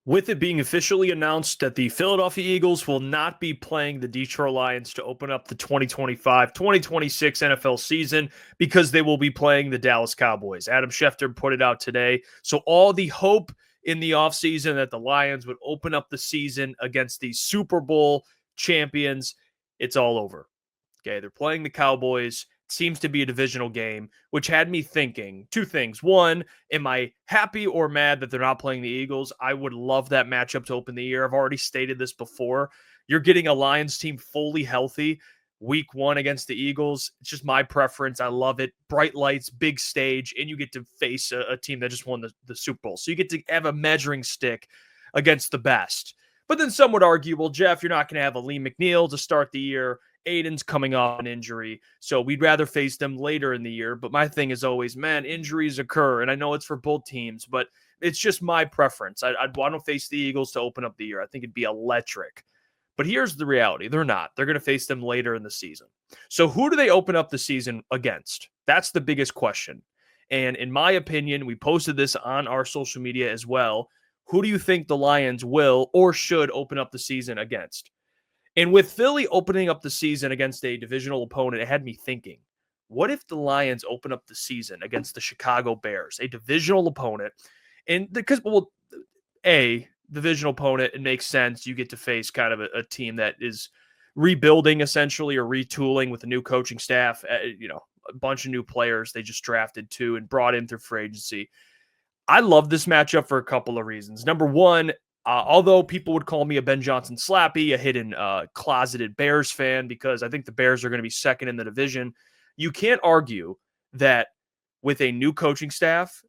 With it being officially announced that the Philadelphia Eagles will not be playing the Detroit Lions to open up the 2025-2026 NFL season because they will be playing the Dallas Cowboys. Adam Schefter put it out today. So all the hope in the offseason that the Lions would open up the season against the Super Bowl champions, it's all over. Okay, they're playing the Cowboys. Seems to be a divisional game, which had me thinking two things. One, am I happy or mad that they're not playing the Eagles? I would love that matchup to open the year. I've already stated this before. You're getting a Lions team fully healthy week one against the Eagles. It's just my preference. I love it. Bright lights, big stage, and you get to face a team that just won the Super Bowl. So you get to have a measuring stick against the best. But then some would argue, well, Jeff, you're not going to have a Lee McNeil to start the year. Aiden's coming off an injury, so we'd rather face them later in the year. But my thing is always, man, injuries occur, and I know it's for both teams, but it's just my preference. I'd want to face the Eagles to open up the year. I think it'd be electric. But here's the reality. They're not. They're going to face them later in the season. So who do they open up the season against? That's the biggest question. And in my opinion, we posted this on our social media as well. Who do you think the Lions will or should open up the season against? And with Philly opening up the season against a divisional opponent, it had me thinking, what if the Lions open up the season against the Chicago Bears, a divisional opponent? And because, well, divisional opponent, it makes sense. You get to face kind of a team that is rebuilding essentially or retooling with a new coaching staff, a bunch of new players they just drafted too and brought in through free agency. I love this matchup for a couple of reasons. Number one, although people would call me a Ben Johnson slappy, a hidden closeted Bears fan, because I think the Bears are going to be second in the division, you can't argue that with a new coaching staff,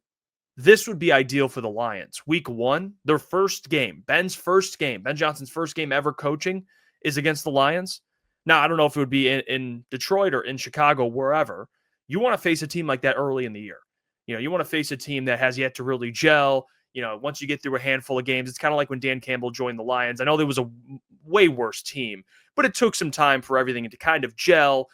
this would be ideal for the Lions. Week one, their first game, Ben Johnson's first game ever coaching is against the Lions. Now, I don't know if it would be in Detroit or in Chicago, wherever. You want to face a team like that early in the year. You want to face a team that has yet to really gel. Once you get through a handful of games, it's kind of like when Dan Campbell joined the Lions. I know there was a way worse team, but it took some time for everything to kind of gel,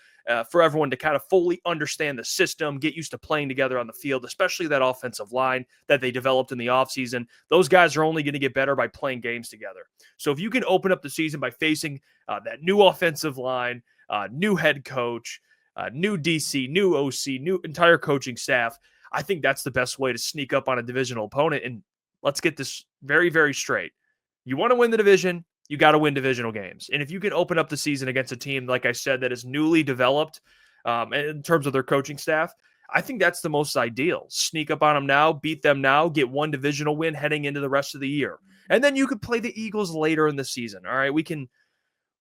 for everyone to kind of fully understand the system, get used to playing together on the field, especially that offensive line that they developed in the offseason. Those guys are only going to get better by playing games together. So if you can open up the season by facing that new offensive line, new head coach, new DC, new OC, new entire coaching staff, I think that's the best way to sneak up on a divisional opponent. And let's get this very, very straight. You want to win the division, you got to win divisional games. And if you can open up the season against a team, like I said, that is newly developed in terms of their coaching staff, I think that's the most ideal. Sneak up on them now, beat them now, get one divisional win heading into the rest of the year. And then you could play the Eagles later in the season. All right, we can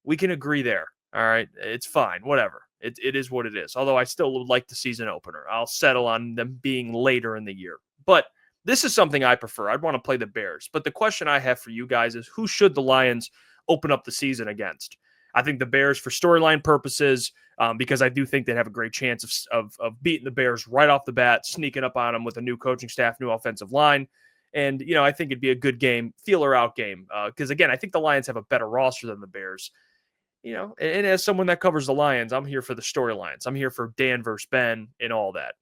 agree there. All right, it's fine, whatever. It is what it is. Although I still would like the season opener. I'll settle on them being later in the year. But this is something I prefer. I'd want to play the Bears. But the question I have for you guys is, who should the Lions open up the season against? I think the Bears for storyline purposes, because I do think they'd have a great chance of beating the Bears right off the bat, sneaking up on them with a new coaching staff, new offensive line. And, I think it'd be a good game, feeler out game. Because, again, I think the Lions have a better roster than the Bears. And as someone that covers the Lions, I'm here for the storylines. I'm here for Dan versus Ben and all that,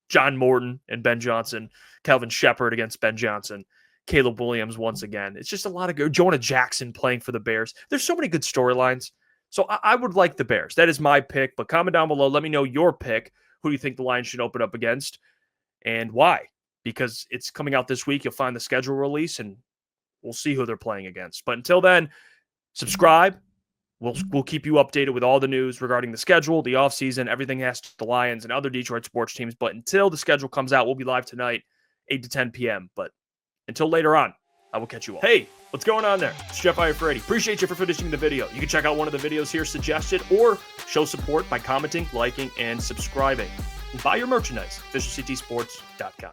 John Morton and Ben Johnson, Kelvin Shepard against Ben Johnson, Caleb Williams once again. It's just a lot of good. Jonah Jackson playing for the Bears. There's so many good storylines. So I would like the Bears. That is my pick. But comment down below. Let me know your pick. Who do you think the Lions should open up against and why? Because it's coming out this week. You'll find the schedule release and we'll see who they're playing against. But until then, subscribe. We'll keep you updated with all the news regarding the schedule, the offseason, everything has to the Lions and other Detroit sports teams. But until the schedule comes out, we'll be live tonight, 8 to 10 p.m. But until later on, I will catch you all. Hey, what's going on there? It's Jeff Iafrate. Appreciate you for finishing the video. You can check out one of the videos here suggested or show support by commenting, liking, and subscribing. And buy your merchandise, officialctsports.com.